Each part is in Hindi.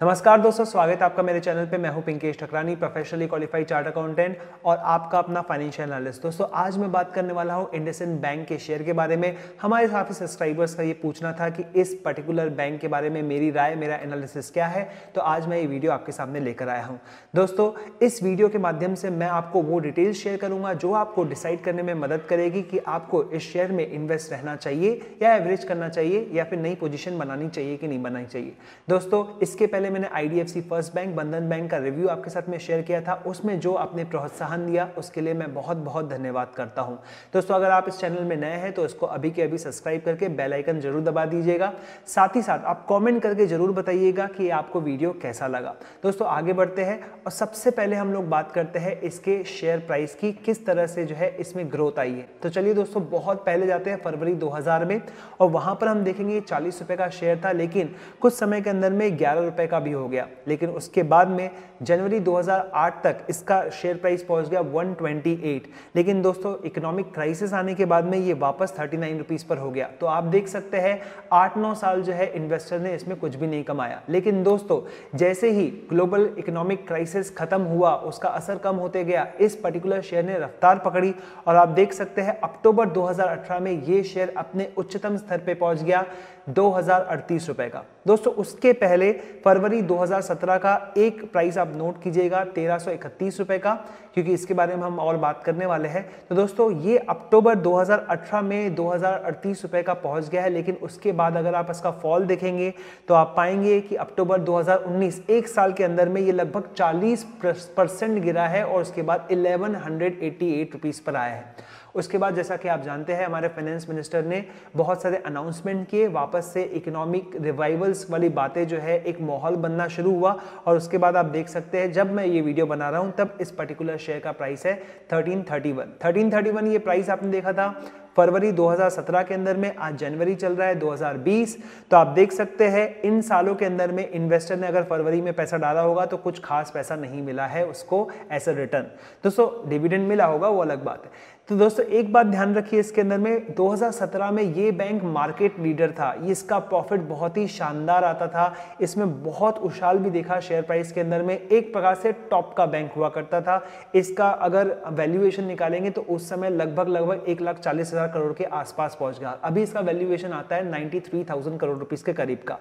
नमस्कार दोस्तों, स्वागत है आपका मेरे चैनल पे। मैं हूं Pinkesh Thakrani, professionally qualified chartered accountant और आपका अपना फाइनेंशियल एनालिस्ट। दोस्तों आज मैं बात करने वाला हूं इंडसइंड बैंक के शेयर के बारे में। हमारे काफ़ी सब्सक्राइबर्स का ये पूछना था कि इस पर्टिकुलर बैंक के बारे में मेरी राय, मेरा एनालिसिस क्या है, तो आज मैं ये वीडियो आपके सामने लेकर आया हूँ। दोस्तों इस वीडियो के माध्यम से मैं आपको वो डिटेल्स शेयर करूँगा जो आपको डिसाइड करने में मदद करेगी कि आपको इस शेयर में इन्वेस्ट रहना चाहिए या एवरेज करना चाहिए या फिर नई पोजीशन बनानी चाहिए कि नहीं बनानी चाहिए। दोस्तों इसके पहले मैंने आईडीएफसी फर्स्ट बैंक, बंधन बैंक का रिव्यू आपके साथ में शेयर किया था। उसमें जो आपने प्रोत्साहन दिया उसके लिए मैं बहुत बहुत धन्यवाद करता हूं। दोस्तों अगर आप इस चैनल में नए हैं तो इसको अभी के अभी सब्सक्राइब करके बेल आइकन जरूर दबा दीजिएगा। साथ ही साथ आप कमेंट करके जरूर बताइएगा कि आपको वीडियो कैसा लगा। दोस्तों आगे बढ़ते हैं और सबसे पहले हम लोग बात करते हैं इसके शेयर प्राइस की, किस तरह से जो है इसमें ग्रोथ आई है। तो चलिए दोस्तों बहुत पहले जाते हैं फरवरी 2000 में और वहां पर हम देखेंगे 40 रुपए का शेयर था, लेकिन कुछ समय के अंदर में 11 रुपए का भी हो गया। लेकिन उसके बाद में जनवरी 2008 तक इसका शेयर प्राइस पहुंच गया 128। लेकिन दोस्तों इकोनॉमिक क्राइसिस आने के बाद में ये वापस 39 रुपीस पर हो गया। तो आप देख सकते हैं 8-9 साल जो है इन्वेस्टर ने इसमें कुछ भी नहीं कमाया। लेकिन दोस्तों जैसे ही ग्लोबल इकोनॉमिक क्राइसिस खत्म हुआ, उसका असर कम होते गया, इस पर्टिकुलर शेयर ने रफ्तार पकड़ी और आप देख सकते हैं अक्टूबर 2018 में ये शेयर अपने उच्चतम स्तर पे पहुंच गया 2038 रुपए का। दोस्तों उसके पहले फरवरी 2017 का एक प्राइस आप नोट कीजिएगा 1331 रुपए का, क्योंकि इसके बारे में हम और बात करने वाले हैं। तो दोस्तों ये अक्टूबर 2018 में 2038 रुपए का पहुंच गया है। लेकिन उसके बाद अगर आप इसका फॉल देखेंगे तो आप पाएंगे कि अक्टूबर 2019 एक साल के अंदर में ये लगभग 40% गिरा है और उसके बाद 1188 रुपीस पर आया है। उसके बाद जैसा कि आप जानते हैं हमारे फाइनेंस मिनिस्टर ने बहुत सारे अनाउंसमेंट किए, वापस से इकोनॉमिक रिवाइवल्स वाली बातें जो है एक माहौल बनना शुरू हुआ और उसके बाद आप देख सकते हैं जब मैं ये वीडियो बना रहा हूं तब इस पर्टिकुलर शेयर का प्राइस है 1331। ये प्राइस आपने देखा था फरवरी 2017 के अंदर में। आज जनवरी चल रहा है 2020। तो आप देख सकते हैं इन सालों के अंदर में इन्वेस्टर ने अगर फरवरी में पैसा डाला होगा तो कुछ खास पैसा नहीं मिला है उसको एज अ रिटर्न। दोस्तों डिविडेंड मिला होगा वो अलग बात है। तो दोस्तों एक बात ध्यान रखिए, इसके अंदर में 2017 में ये बैंक मार्केट लीडर था। ये इसका प्रॉफिट बहुत ही शानदार आता था, इसमें बहुत उछाल भी देखा शेयर प्राइस के अंदर में। एक प्रकार से टॉप का बैंक हुआ करता था। इसका अगर वैल्यूएशन निकालेंगे तो उस समय लगभग 1,40,000 करोड़ के आसपास पहुंच गया। अभी इसका वैल्यूएशन आता है 93,000 करोड़ रुपीस के करीब का।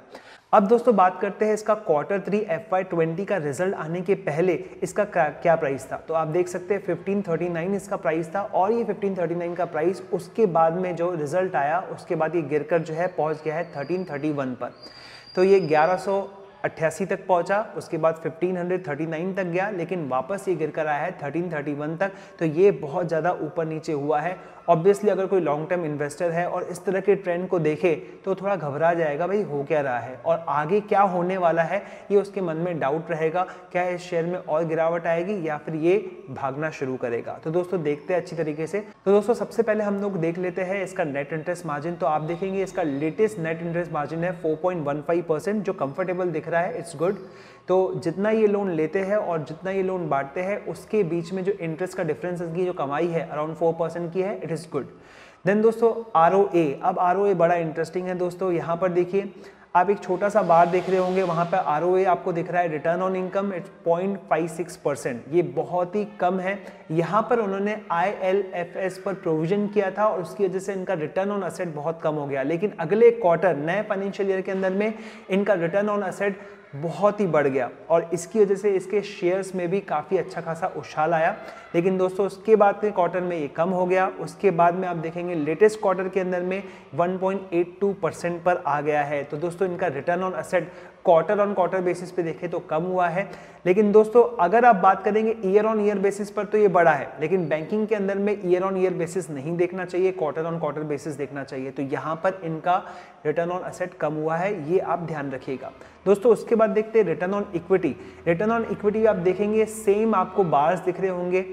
अब दोस्तों बात करते हैं इसका Q3 FY20 का रिजल्ट आने के पहले इसका क्या प्राइस था। तो आप देख सकते हैं 1539 इसका प्राइस था और ये 1539 का प्राइस उसके बाद में जो रिजल्ट आया उसके बाद ये गिरकर जो है पहुंच गया है 1331 पर। तो ये 1188 तक पहुंचा, उसके बाद 1539 तक गया, लेकिन वापस ये गिरकर आया है 1331 तक। तो ये बहुत ज़्यादा ऊपर नीचे हुआ है। ऑब्वियसली अगर कोई लॉन्ग टर्म इन्वेस्टर है और इस तरह के ट्रेंड को देखे तो थोड़ा घबरा जाएगा, भाई हो क्या रहा है और आगे क्या होने वाला है, ये उसके मन में डाउट रहेगा। क्या इस शेयर में और गिरावट आएगी या फिर ये भागना शुरू करेगा। तो दोस्तों देखते हैं अच्छी तरीके से। तो दोस्तों सबसे पहले हम लोग देख लेते हैं इसका नेट इंटरेस्ट मार्जिन। तो आप देखेंगे इसका लेटेस्ट नेट इंटरेस्ट मार्जिन है 4.15%, जो कंफर्टेबल दिख रहा है, इट्स गुड। तो जितना ये लोन लेते हैं और जितना ये लोन बांटते हैं उसके बीच में जो इंटरेस्ट का डिफरेंस की जो कमाई है अराउंड 4% की है, इट इज गुड। देन दोस्तों ROA, अब ROA बड़ा इंटरेस्टिंग है दोस्तों। यहाँ पर देखिए आप एक छोटा सा बार देख रहे होंगे, वहां पर ROA आपको दिख रहा है रिटर्न ऑन इनकम, इट्स 0.56%। ये बहुत ही कम है। यहाँ पर उन्होंने ILFS पर प्रोविजन किया था और उसकी वजह से इनका रिटर्न ऑन असेट बहुत कम हो गया। लेकिन अगले क्वार्टर नए फाइनेंशियल ईयर के अंदर में इनका रिटर्न ऑन असेट बहुत ही बढ़ गया और इसकी वजह से इसके शेयर्स में भी काफ़ी अच्छा खासा उछाल आया। लेकिन दोस्तों उसके बाद के क्वार्टर में ये कम हो गया। उसके बाद में आप देखेंगे लेटेस्ट क्वार्टर के अंदर में 1.82% पर आ गया है। तो दोस्तों इनका return on asset quarter on quarter basis पे देखें तो कम हुआ है। लेकिन दोस्तों अगर आप बात करेंगे ईयर ऑन ईयर बेसिस पर तो ये बड़ा है। लेकिन बैंकिंग के अंदर में ईयर ऑन ईयर बेसिस नहीं देखना चाहिए, क्वार्टर ऑन क्वार्टर बेसिस देखना चाहिए। तो यहाँ पर इनका रिटर्न ऑन असेट कम हुआ है, ये आप ध्यान रखिएगा। दोस्तों उसके बाद देखते हैं return on equity. Return on equity आप देखेंगे सेम आपको बार्स दिख रहे होंगे।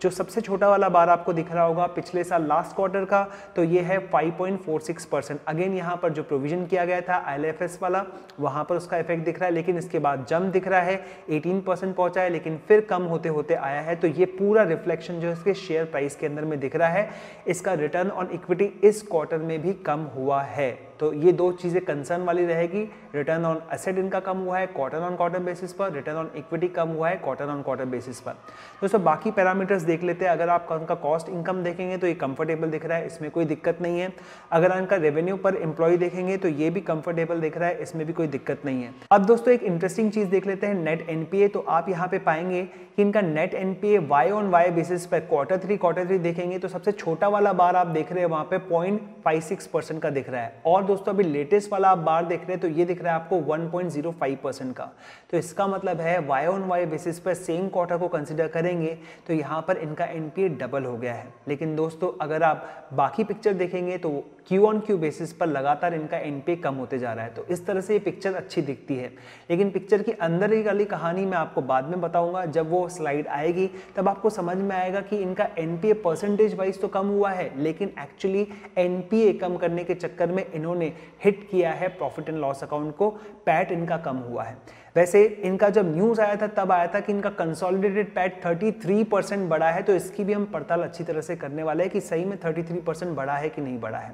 जो सबसे छोटा वाला बार आपको दिख रहा होगा पिछले साल लास्ट क्वार्टर का, तो ये है 5.46%। अगेन यहाँ पर जो प्रोविजन किया गया था ILFS वाला, वहां पर उसका इफेक्ट दिख रहा है। लेकिन इसके बाद जंप दिख रहा है, 18% पहुंचा है, लेकिन फिर कम होते होते आया है। तो ये पूरा रिफ्लेक्शन जो है इसके शेयर प्राइस के अंदर में दिख रहा है। इसका रिटर्न ऑन इक्विटी इस क्वार्टर में भी कम हुआ है। तो ये दो चीज़ें कंसर्न वाली रहेगी। रिटर्न ऑन एसेट इनका कम हुआ है क्वार्टर ऑन क्वार्टर बेसिस पर, रिटर्न ऑन इक्विटी कम हुआ है क्वार्टर ऑन क्वार्टर बेसिस पर। दोस्तों बाकी पैरामीटर्स देख लेते हैं। अगर आप उनका कॉस्ट इनकम देखेंगे तो ये कंफर्टेबल दिख रहा है, इसमें कोई दिक्कत नहीं है। अगर इनका रेवेन्यू पर एम्प्लॉय देखेंगे तो ये भी कंफर्टेबल दिख रहा है, इसमें भी कोई दिक्कत नहीं है। अब दोस्तों एक इंटरेस्टिंग चीज देख लेते हैं, नेट एनपीए। तो आप यहाँ पे पाएंगे कि इनका net NPA Y on Y basis पर क्वार्टर थ्री देखेंगे तो सबसे छोटा वाला बार आप देख रहे हैं वहां पे 0.56% का दिख रहा है, और दोस्तों अभी लेटेस्ट वाला आप बार देख रहे हैं तो ये दिख रहा है आपको 1.05% का। तो इसका मतलब है वाई ऑन वाई बेसिस पर सेम क्वार्टर को कंसिडर करेंगे तो यहाँ पर इनका एनपीए डबल हो गया है। लेकिन दोस्तों अगर आप बाकी पिक्चर देखेंगे तो क्यू ऑन क्यू बेसिस पर लगातार इनका एनपीए कम होते जा रहा है। तो इस तरह से ये पिक्चर अच्छी दिखती है, लेकिन पिक्चर की अंदर ही वाली कहानी मैं आपको बाद में बताऊंगा। जब वो स्लाइड आएगी तब आपको समझ में आएगा कि इनका एनपीए परसेंटेज वाइज तो कम हुआ है, लेकिन एक्चुअली एनपीए कम करने के चक्कर में इन्होंने हिट किया है प्रॉफिट एंड लॉस अकाउंट को, पैट इनका कम हुआ है। वैसे इनका जब न्यूज आया था तब आया था कि इनका कंसोलिडेटेड पैट 33% बढ़ा है, तो इसकी भी हम पड़ताल अच्छी तरह से करने वाले हैं कि सही में 33% बढ़ा है कि नहीं बढ़ा है।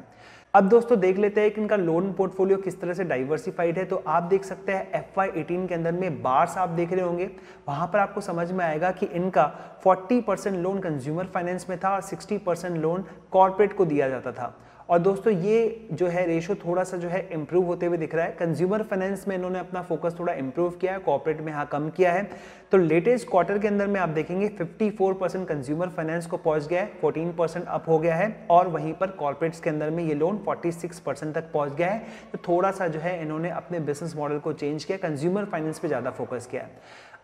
अब दोस्तों देख लेते हैं कि इनका लोन पोर्टफोलियो किस तरह से डाइवर्सिफाइड है। तो आप देख सकते हैं FY18 के अंदर में बार्स आप देख रहे होंगे, वहां पर आपको समझ में आएगा कि इनका 40% लोन कंज्यूमर फाइनेंस में था और 60% लोन कॉर्पोरेट को दिया जाता था। और दोस्तों ये जो है रेशो थोड़ा सा जो है इंप्रूव होते हुए दिख रहा है। कंज्यूमर फाइनेंस में इन्होंने अपना फोकस थोड़ा इंप्रूव किया है, कॉर्पोरेट में यहाँ कम किया है। तो लेटेस्ट क्वार्टर के अंदर में आप देखेंगे 54% कंज्यूमर फाइनेंस को पहुंच गया है, 14% अप हो गया है, और वहीं पर कॉर्पोरेट्स के अंदर में ये लोन 46% तक पहुंच गया है। तो थोड़ा सा जो है इन्होंने अपने बिजनेस मॉडल को चेंज किया, कंज्यूमर फाइनेंस पे ज्यादा फोकस किया है।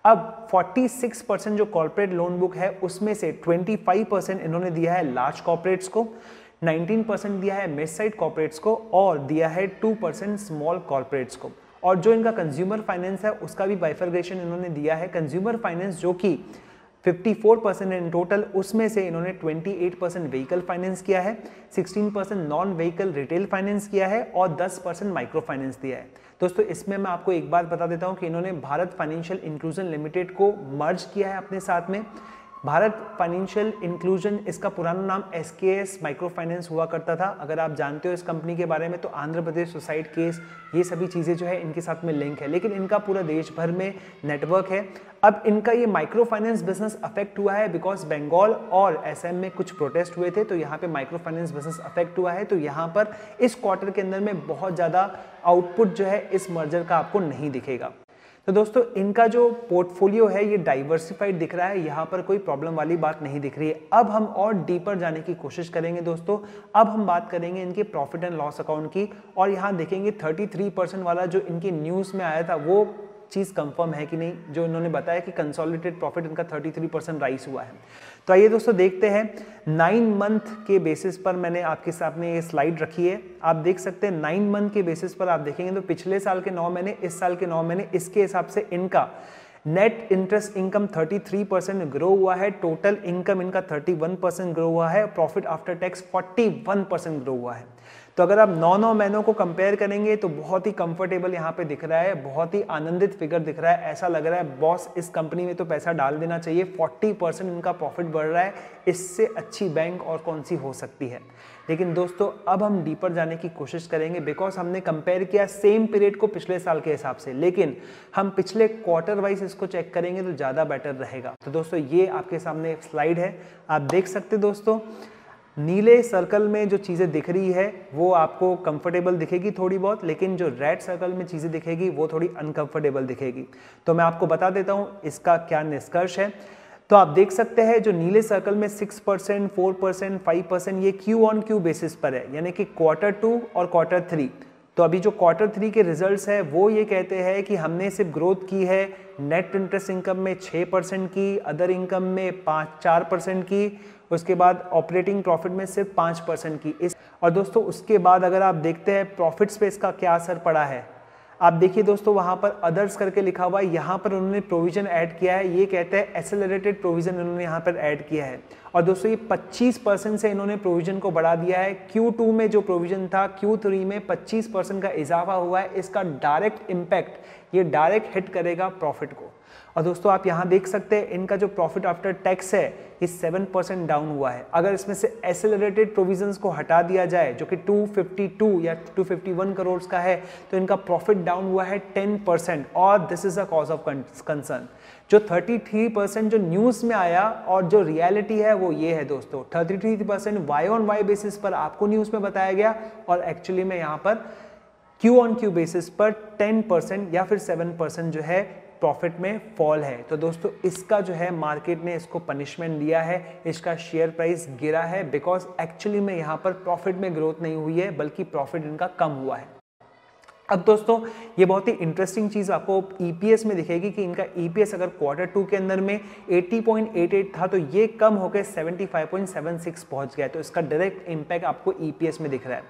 अब 46% जो कॉर्पोरेट लोन बुक है उसमें से 25% इन्होंने दिया है लार्ज कॉर्पोरेट्स को, 19% दिया है मिड साइड कॉर्पोरेट्स को, और दिया है 2% स्मॉल कॉर्पोरेट्स को। और जो इनका कंज्यूमर फाइनेंस है उसका भी बाइफर्गेशन इन्होंने दिया है। कंज्यूमर फाइनेंस जो कि 54% इन टोटल, उसमें से इन्होंने 28% व्हीकल फाइनेंस किया है, 16% नॉन व्हीकल रिटेल फाइनेंस किया है, और 10% माइक्रो फाइनेंस दिया है। दोस्तों इसमें मैं आपको एक बात बता देता हूं कि इन्होंने भारत फाइनेंशियल इंक्लूजन लिमिटेड को मर्ज किया है अपने साथ में। भारत फाइनेंशियल इंक्लूजन, इसका पुराना नाम SKS माइक्रो फाइनेंस हुआ करता था। अगर आप जानते हो इस कंपनी के बारे में तो आंध्र प्रदेश सुसाइड केस, ये सभी चीज़ें जो है इनके साथ में लिंक है, लेकिन इनका पूरा देश भर में नेटवर्क है। अब इनका ये माइक्रो फाइनेंस बिजनेस अफेक्ट हुआ है बिकॉज बंगाल और असम में कुछ प्रोटेस्ट हुए थे, तो यहाँ पे माइक्रो फाइनेंस बिजनेस अफेक्ट हुआ है। तो यहाँ पर इस क्वार्टर के अंदर में बहुत ज़्यादा आउटपुट जो है इस मर्जर का आपको नहीं दिखेगा। तो दोस्तों इनका जो पोर्टफोलियो है ये डाइवर्सिफाइड दिख रहा है, यहाँ पर कोई प्रॉब्लम वाली बात नहीं दिख रही है। अब हम और डीपर जाने की कोशिश करेंगे दोस्तों। अब हम बात करेंगे इनके प्रॉफिट एंड लॉस अकाउंट की, और यहाँ देखेंगे 33% वाला जो इनकी न्यूज़ में आया था वो चीज़ कंफर्म है कि नहीं, जो इन्होंने बताया कि कंसोलिडेटेड प्रॉफिट इनका 33% राइज हुआ है। तो आइए दोस्तों देखते हैं 9 मंथ के बेसिस पर मैंने आपके सामने ये स्लाइड रखी है। आप देख सकते हैं 9 मंथ के बेसिस पर आप देखेंगे तो पिछले साल के 9 महीने, इस साल के 9 महीने, इसके हिसाब से इनका नेट इंटरेस्ट इनकम 33% ग्रो हुआ है, टोटल इनकम इनका 31% ग्रो हुआ है, प्रॉफिट आफ्टर टैक्स 41% ग्रो हुआ है। तो अगर आप 9 महीनों को कंपेयर करेंगे तो बहुत ही कंफर्टेबल यहाँ पे दिख रहा है, बहुत ही आनंदित फिगर दिख रहा है। ऐसा लग रहा है बॉस इस कंपनी में तो पैसा डाल देना चाहिए। 40% इनका प्रॉफिट बढ़ रहा है, इससे अच्छी बैंक और कौन सी हो सकती है। लेकिन दोस्तों अब हम डीपर जाने की कोशिश करेंगे बिकॉज हमने कंपेयर किया सेम पीरियड को पिछले साल के हिसाब से, लेकिन हम पिछले क्वार्टर वाइज इसको चेक करेंगे तो ज़्यादा बेटर रहेगा। तो दोस्तों ये आपके सामने एक स्लाइड है, आप देख सकते दोस्तों नीले सर्कल में जो चीज़ें दिख रही है वो आपको कंफर्टेबल दिखेगी थोड़ी बहुत, लेकिन जो रेड सर्कल में चीज़ें दिखेगी वो थोड़ी अनकंफर्टेबल दिखेगी। तो मैं आपको बता देता हूँ इसका क्या निष्कर्ष है। तो आप देख सकते हैं जो नीले सर्कल में 6%, 4%, 5% ये क्यू ऑन क्यू बेसिस पर है, यानी कि Q2 और Q3। तो अभी जो Q3 के रिजल्ट्स है वो ये कहते हैं कि हमने सिर्फ ग्रोथ की है नेट इंटरेस्ट इनकम में 6% की, अदर इनकम में 4% की, उसके बाद ऑपरेटिंग प्रॉफिट में सिर्फ 5% की। इस और दोस्तों उसके बाद अगर आप देखते हैं प्रॉफिट्स पे इसका क्या असर पड़ा है, आप देखिए दोस्तों वहां पर अदर्स करके लिखा हुआ है, यहाँ पर उन्होंने प्रोविजन ऐड किया है, ये कहते हैं एक्सेलरेटेड प्रोविजन इन्होंने यहाँ पर ऐड किया है। और दोस्तों ये 25% से इन्होंने प्रोविजन को बढ़ा दिया है। Q2 में जो प्रोविजन था Q3 में 25% का इजाफा हुआ है। इसका डायरेक्ट इम्पैक्ट, ये डायरेक्ट हिट करेगा प्रॉफिट को। और दोस्तों आप यहाँ देख सकते हैं इनका जो प्रॉफिट आफ्टर टैक्स है ये 7% डाउन हुआ है। अगर इसमें से एक्सेलरेटेड प्रोविजंस को हटा दिया जाए जो कि 252 या 251 करोड़ का है, तो इनका प्रॉफिट डाउन हुआ है 10%, और this is a cause of concern. जो 33% जो न्यूज़ में आया और जो रियलिटी है वो ये है दोस्तों, 33% वाई ऑन वाई बेसिस पर आपको न्यूज़ में बताया गया, और एक्चुअली में यहाँ पर क्यू ऑन क्यू बेसिस पर 10% या फिर 7% जो है प्रॉफिट में फॉल है। तो दोस्तों इसका जो है मार्केट ने इसको पनिशमेंट दिया है, इसका शेयर प्राइस गिरा है, बिकॉज एक्चुअली में यहाँ पर प्रॉफिट में ग्रोथ नहीं हुई है बल्कि प्रॉफिट इनका कम हुआ है। अब दोस्तों ये बहुत ही इंटरेस्टिंग चीज़ आपको ईपीएस में दिखेगी कि इनका ईपीएस अगर Q2 के अंदर में 80.88 था तो ये कम होकर 75.76 पहुंच गया, तो इसका डायरेक्ट इम्पैक्ट आपको ईपीएस में दिख रहा है।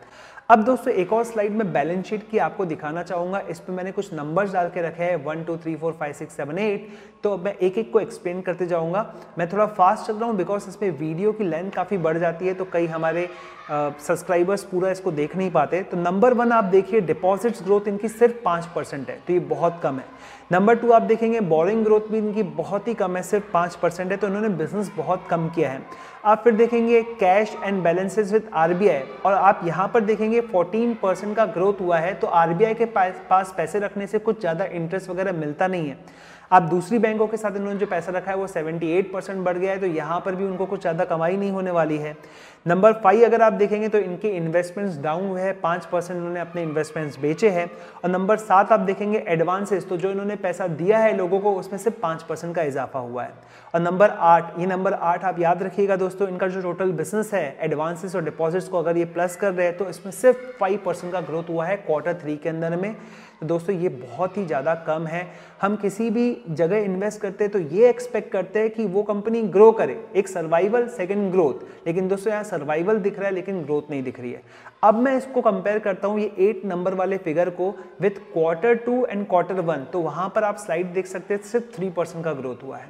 अब दोस्तों एक और स्लाइड में बैलेंस शीट की आपको दिखाना चाहूंगा, इस पे मैंने कुछ नंबर्स डाल के रखे हैं 1 2 3 4 5 6 7 8, तो मैं एक एक को एक्सप्लेन करते जाऊंगा। मैं थोड़ा फास्ट चल रहा हूँ बिकॉज इसमें वीडियो की लेंथ काफ़ी बढ़ जाती है, तो कई हमारे सब्सक्राइबर्स पूरा इसको देख नहीं पाते। तो नंबर 1 आप देखिए, डिपॉजिट्स ग्रोथ इनकी सिर्फ 5% है, तो ये बहुत कम है। नंबर 2 आप देखेंगे बोरिंग ग्रोथ भी इनकी बहुत ही कम है, सिर्फ 5% है, तो इन्होंने बिजनेस बहुत कम किया है। आप फिर देखेंगे cash and balances with RBI, और आप यहाँ पर देखेंगे 14% का ग्रोथ हुआ है, तो आरबीआई के पास पैसे रखने से कुछ ज़्यादा इंटरेस्ट वगैरह मिलता नहीं है। आप दूसरी बैंकों के साथ इन्होंने जो पैसा रखा है वो 78% बढ़ गया है, तो यहाँ पर भी उनको कुछ ज़्यादा कमाई नहीं होने वाली है। नंबर 5 अगर आप देखेंगे तो इनके इन्वेस्टमेंट्स डाउन हुए हैं, 5% इन्होंने अपने इन्वेस्टमेंट्स बेचे हैं। और नंबर 7 आप देखेंगे एडवांसेस, तो जो इन्होंने पैसा दिया है लोगों को उसमें से 5% का इजाफा हुआ है। और नंबर 8, ये नंबर 8 आप याद रखिएगा दोस्तों, इनका जो टोटल बिजनेस है एडवांसेस और डिपॉजिट्स को अगर ये प्लस कर रहे हैं तो इसमें सिर्फ 5% का ग्रोथ हुआ है Q3 के अंदर में। तो दोस्तों ये बहुत ही ज़्यादा कम है। हम किसी भी जगह इन्वेस्ट करते हैं तो ये एक्सपेक्ट करते हैं कि वो कंपनी ग्रो करे, एक सर्वाइवल सेकंड ग्रोथ, लेकिन दोस्तों यहाँ सर्वाइवल दिख रहा है लेकिन ग्रोथ नहीं दिख रही है। अब मैं इसको कंपेयर करता हूँ ये 8 नंबर वाले फिगर को विथ Q2 एंड Q1, तो वहाँ पर आप स्लाइड देख सकते हैं सिर्फ 3% का ग्रोथ हुआ है।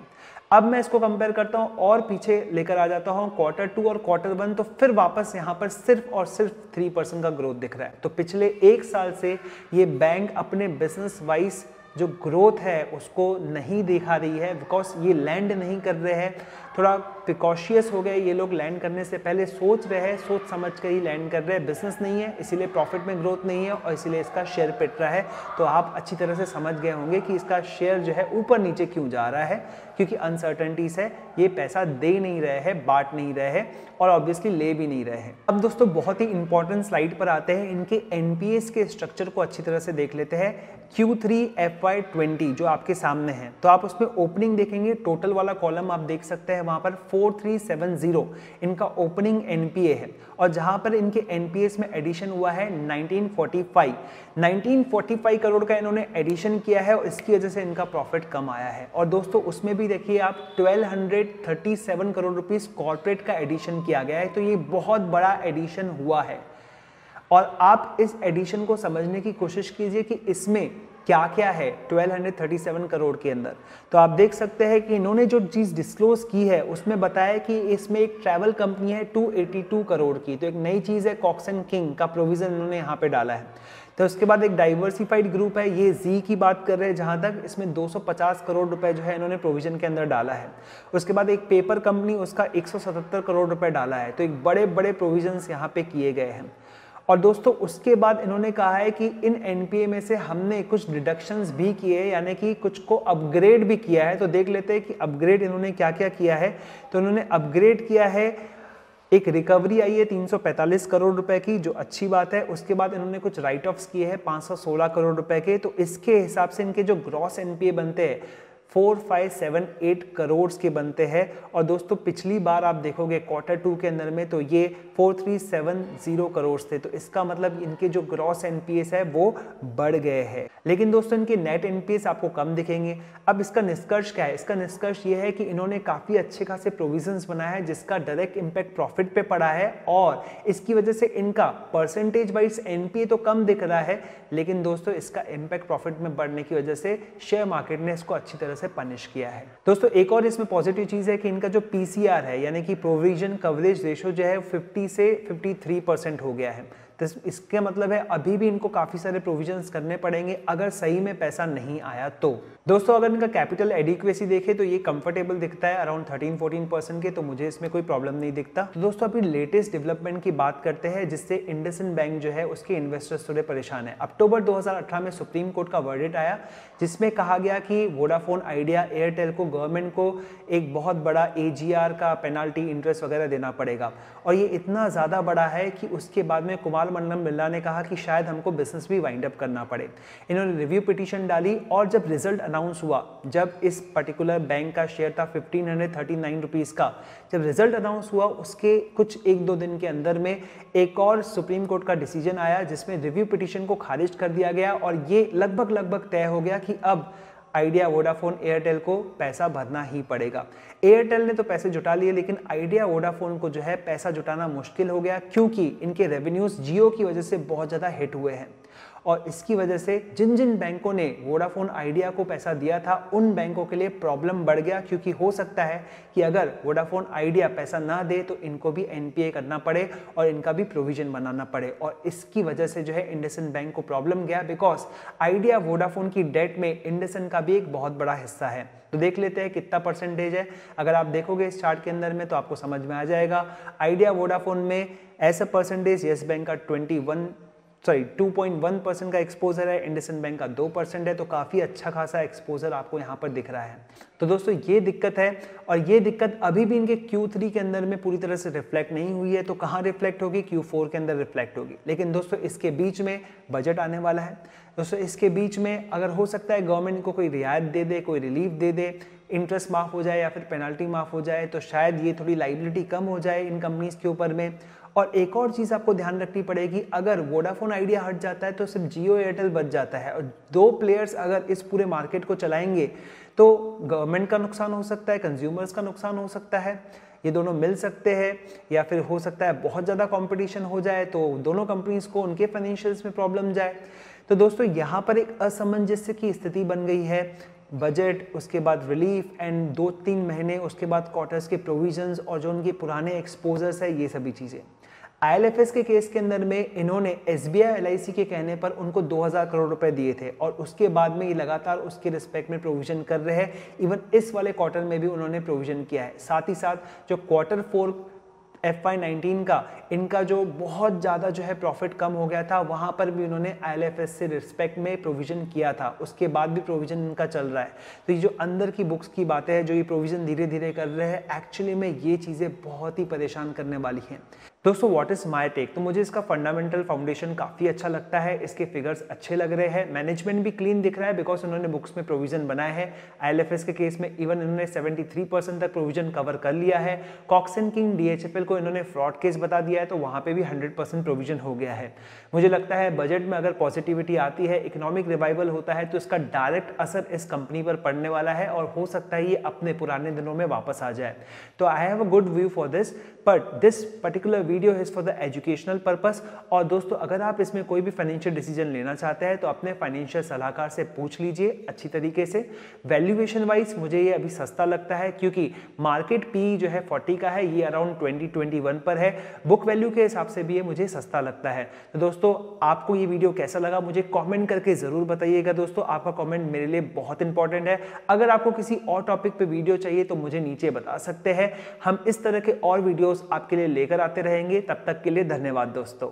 अब मैं इसको कंपेयर करता हूं और पीछे लेकर आ जाता हूं Q2 और Q1, तो फिर वापस यहां पर सिर्फ और सिर्फ 3% का ग्रोथ दिख रहा है। तो पिछले 1 साल से ये बैंक अपने बिजनेस वाइज जो ग्रोथ है उसको नहीं दिखा रही है, बिकॉज ये लैंड नहीं कर रहे हैं, थोड़ा प्रिकॉशियस हो गए ये लोग, लैंड करने से पहले सोच रहे हैं, सोच समझ कर ही लैंड कर रहे हैं। बिजनेस नहीं है इसीलिए प्रॉफिट में ग्रोथ नहीं है और इसीलिए इसका शेयर पिट रहा है। तो आप अच्छी तरह से समझ गए होंगे कि इसका शेयर जो है ऊपर नीचे क्यों जा रहा है, क्योंकि अनसर्टेनिटीज है, ये पैसा दे नहीं रहे हैं, बांट नहीं रहे हैं और ऑब्वियसली ले भी नहीं रहे हैं। अब दोस्तों बहुत ही इंपॉर्टेंट स्लाइड पर आते हैं, इनके एनपीएस के स्ट्रक्चर को अच्छी तरह से देख लेते हैं। Q3 FY20 जो आपके सामने है, तो आप उसमें ओपनिंग देखेंगे, टोटल वाला कॉलम आप देख सकते हैं, वहां पर 4370 इनका ओपनिंग एनपीए है, और जहां पर इनके एनपीएस में एडिशन हुआ है 1945 करोड़ का इन्होंने एडिशन किया है और इसकी वजह से इनका प्रॉफिट कम आया है। और दोस्तों उसमें भी देखिए आप 1237 करोड़ रुपीस कॉर्पोरेट का एडिशन किया गया है, तो ये बहुत बड़ा एडिशन हुआ है। और आप इस एडिशन को समझने की कोशिश कीजिए कि इसमें क्या क्या है 1237 करोड़ के अंदर। तो आप देख सकते हैं कि इन्होंने जो चीज़ डिस्क्लोज की है उसमें बताया कि इसमें एक ट्रैवल कंपनी है 282 करोड़ की, तो एक नई चीज़ है कॉक्स एंड किंग का प्रोविजन इन्होंने यहाँ पे डाला है। तो उसके बाद एक डाइवर्सिफाइड ग्रुप है, ये जी की बात कर रहे हैं जहाँ तक, इसमें 250 करोड़ रुपए जो है इन्होंने प्रोविजन के अंदर डाला है। उसके बाद एक पेपर कंपनी, उसका 177 करोड़ रुपए डाला है, तो एक बड़े बड़े प्रोविजंस यहाँ पे किए गए हैं। और दोस्तों उसके बाद इन्होंने कहा है कि इन एनपीए में से हमने कुछ डिडक्शंस भी किए, यानी कि कुछ को अपग्रेड भी किया है। तो देख लेते हैं कि अपग्रेड इन्होंने क्या क्या किया है। तो इन्होंने अपग्रेड किया है, एक रिकवरी आई है 345 करोड़ रुपए की, जो अच्छी बात है। उसके बाद इन्होंने कुछ राइट ऑफ्स किए हैं 516 करोड़ रुपए के, तो इसके हिसाब से इनके जो ग्रॉस एनपीए बनते हैं 4578 करोड़ के बनते हैं। और दोस्तों पिछली बार आप देखोगे Q2 के अंदर में तो ये 4370 करोड़ थे, तो इसका मतलब इनके जो ग्रॉस एनपीएस है वो बढ़ गए हैं। लेकिन दोस्तों इनके नेट एनपीएस आपको कम दिखेंगे। अब इसका निष्कर्ष क्या है? इसका निष्कर्ष ये है कि इन्होंने काफ़ी अच्छे खासे प्रोविजंस बनाया है जिसका डायरेक्ट इम्पैक्ट प्रॉफिट पे पड़ा है, और इसकी वजह से इनका परसेंटेज वाइज एनपीए तो कम दिख रहा है, लेकिन दोस्तों इसका इम्पैक्ट प्रॉफिट में बढ़ने की वजह से शेयर मार्केट ने इसको अच्छी तरह से पनिश किया है। दोस्तों एक और इसमें पॉजिटिव चीज है कि इनका जो पीसीआर है, यानी कि प्रोविजन कवरेज रेशियो जो है 50 से 53% हो गया है। तो इसके मतलब है अभी भी इनको काफी सारे प्रोविजंस करने पड़ेंगे अगर सही में पैसा नहीं आया तो। दोस्तों अगर इनका कैपिटल एडिक्वेसी देखे तो ये कंफर्टेबल दिखता है अराउंड 13-14% के, तो मुझे इसमें कोई प्रॉब्लम नहीं दिखता। तो दोस्तों अभी लेटेस्ट डेवलपमेंट की बात करते हैं जिससे इंडसइंड बैंक जो है उसके इन्वेस्टर्स थोड़े परेशान है। अक्टूबर 2018 में सुप्रीम कोर्ट का वर्डिक्ट आया जिसमें कहा गया कि वोडाफोन आइडिया एयरटेल को गवर्नमेंट को एक बहुत बड़ा AGR का पेनाल्टी इंटरेस्ट वगैरह देना पड़ेगा, और ये इतना ज्यादा बड़ा है कि उसके बाद में कुमार मंगलम बिरला ने कहा कि शायद हमको बिजनेस भी वाइंड अप करना पड़े। इन्होंने रिव्यू पिटीशन डाली और जब रिजल्ट अनाउंस हुआ, जब इस पर्टिकुलर बैंक का शेयर था 1539 रुपीज का, जब रिजल्ट अनाउंस हुआ उसके कुछ 1-2 दिन के अंदर में एक और सुप्रीम कोर्ट का डिसीजन आया जिसमें रिव्यू पिटीशन को खारिज कर दिया गया और ये लगभग तय हो गया कि अब आइडिया वोडाफोन एयरटेल को पैसा भरना ही पड़ेगा। एयरटेल ने तो पैसे जुटा लिए लेकिन आइडिया वोडाफोन को जो है पैसा जुटाना मुश्किल हो गया क्योंकि इनके रेवेन्यूज जियो की वजह से बहुत ज़्यादा हिट हुए हैं, और इसकी वजह से जिन जिन बैंकों ने वोडाफोन आइडिया को पैसा दिया था उन बैंकों के लिए प्रॉब्लम बढ़ गया, क्योंकि हो सकता है कि अगर वोडाफोन आइडिया पैसा ना दे तो इनको भी NPA करना पड़े और इनका भी प्रोविजन बनाना पड़े, और इसकी वजह से जो है इंडसइंड बैंक को प्रॉब्लम गया बिकॉज आइडिया वोडाफोन की डेट में इंडसइंड का भी एक बहुत बड़ा हिस्सा है। तो देख लेते हैं कितना परसेंटेज है। अगर आप देखोगे इस चार्ट के अंदर में तो आपको समझ में आ जाएगा। आइडिया वोडाफोन में ऐसा परसेंटेज येस बैंक का 2.1% का एक्सपोजर है, इंडसइंड बैंक का 2% है, तो काफी अच्छा खासा एक्सपोजर आपको यहाँ पर दिख रहा है। तो दोस्तों ये दिक्कत है, और ये दिक्कत अभी भी इनके Q3 के अंदर में पूरी तरह से रिफ्लेक्ट नहीं हुई है। तो कहाँ रिफ्लेक्ट होगी? Q4 के अंदर रिफ्लेक्ट होगी। लेकिन दोस्तों इसके बीच में बजट आने वाला है। दोस्तों इसके बीच में अगर हो सकता है गवर्नमेंट को कोई रियायत दे दे, कोई रिलीफ दे दे, इंटरेस्ट माफ हो जाए या फिर पेनल्टी माफ हो जाए, तो शायद ये थोड़ी लाइबिलिटी कम हो जाए इन कंपनीज के ऊपर में। और एक और चीज आपको ध्यान रखनी पड़ेगी, अगर वोडाफोन आइडिया हट जाता है तो सिर्फ जियो एयरटेल बच जाता है, और 2 प्लेयर्स अगर इस पूरे मार्केट को चलाएंगे तो गवर्नमेंट का नुकसान हो सकता है, कंज्यूमर्स का नुकसान हो सकता है, ये दोनों मिल सकते हैं, या फिर हो सकता है बहुत ज़्यादा कंपटीशन हो जाए तो दोनों कंपनीज को उनके फाइनेंशियल्स में प्रॉब्लम जाए। तो दोस्तों यहाँ पर एक असमंजस्य की स्थिति बन गई है। बजट, उसके बाद रिलीफ एंड 2-3 महीने उसके बाद क्वार्टर्स के प्रोविजंस और जो उनके पुराने एक्सपोजर्स है, ये सभी चीज़ें। IL&FS के केस के अंदर में इन्होंने SBI LIC के कहने पर उनको 2000 करोड़ रुपए दिए थे, और उसके बाद में ये लगातार उसके रिस्पेक्ट में प्रोविजन कर रहे हैं। इवन इस वाले क्वार्टर में भी उन्होंने प्रोविजन किया है। साथ ही साथ जो Q4 FY19 का इनका जो बहुत ज़्यादा जो है प्रॉफिट कम हो गया था, वहाँ पर भी उन्होंने IL&FS से रिस्पेक्ट में प्रोविजन किया था, उसके बाद भी प्रोविजन इनका चल रहा है। तो ये जो अंदर की बुक्स की बातें हैं, जो ये प्रोविजन धीरे धीरे कर रहे हैं, एक्चुअली में ये चीज़ें बहुत ही परेशान करने वाली हैं। दोस्तों व्हाट इज माय टेक, तो मुझे इसका फंडामेंटल फाउंडेशन काफ़ी अच्छा लगता है, इसके फिगर्स अच्छे लग रहे हैं, मैनेजमेंट भी क्लीन दिख रहा है बिकॉज उन्होंने बुक्स में प्रोविजन बनाए हैं। IL&FS के केस में इवन इन्होंने 73% तक प्रोविजन कवर कर लिया है। कॉक्स एंड किंग DHFL को इन्होंने फ्रॉड केस बता दिया है, तो वहाँ पे भी 100% प्रोविजन हो गया है। मुझे लगता है बजट में अगर पॉजिटिविटी आती है, इकोनॉमिक रिवाइवल होता है, तो इसका डायरेक्ट असर इस कंपनी पर पड़ने वाला है और हो सकता है ये अपने पुराने दिनों में वापस आ जाए। तो I have a good view for this, but this particular video is for the educational purpose. और दोस्तों अगर आप इसमें कोई भी फाइनेंशियल डिसीजन लेना चाहते हैं तो अपने फाइनेंशियल सलाहकार से पूछ लीजिए अच्छी तरीके से। वैल्यूएशन वाइज मुझे ये अभी सस्ता लगता है क्योंकि मार्केट पी जो है 40 का है, ये अराउंड 20-21 पर है। बुक वैल्यू के हिसाब से भी ये मुझे सस्ता लगता है। तो दोस्तों आपको ये वीडियो कैसा लगा मुझे कमेंट करके जरूर बताइएगा। दोस्तों आपका कमेंट मेरे लिए बहुत इंपॉर्टेंट है। अगर आपको किसी और टॉपिक पे वीडियो चाहिए तो मुझे नीचे बता सकते हैं, हम इस तरह के और वीडियोस आपके लिए लेकर आते रहेंगे। तब तक के लिए धन्यवाद दोस्तों।